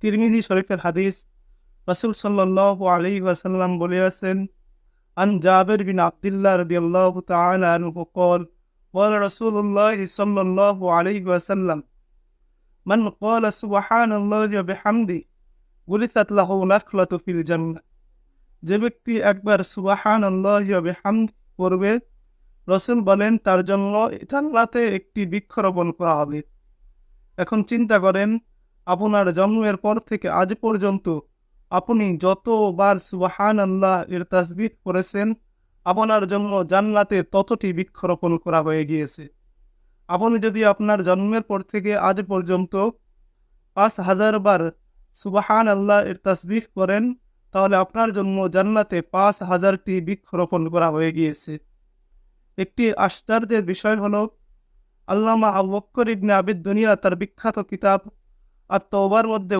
তিরমিজি শরীফের হাদিস। রাসূল সাল্লাল্লাহু আলাইহি ওয়াসাল্লাম বলেছেন, আন জাবির বিন আব্দুল্লাহ রাদিয়াল্লাহু তাআলা আনহু قال قال رسول الله صلى الله عليه وسلم من قال سبحان الله وبحمده غرست له نخلة في الجنة। যে ব্যক্তি একবার সুবহানাল্লাহি ওয়া বিহামদিহি পড়বে, রাসূল বলেন তার জন্য জান্নাতে একটি বৃক্ষরোপণ করা হবে। এখন চিন্তা করেন, আপনার জন্মের পর থেকে আজ পর্যন্ত আপনি যতবার সুবহানাল্লাহ এর তাসবিহ করেছেন, আপনার জন্য জান্নাতে ততটি বৃক্ষরোপণ করা হয়ে গিয়েছে। আপনি যদি আপনার জন্মের পর থেকে আজ পর্যন্ত ৫,০০০ বার সুবহানাল্লাহ এর তাসবিহ করেন, তাহলে আপনার জন্য জান্নাতে ৫,০০০টি বৃক্ষরোপণ করা হয়ে গিয়েছে। একটি আশ্চর্যের বিষয় হলো, আল্লামা আবু বকর ইবনে আবি দুনিয়া তার বিখ্যাত কিতাব আত-তাওবার মধ্যে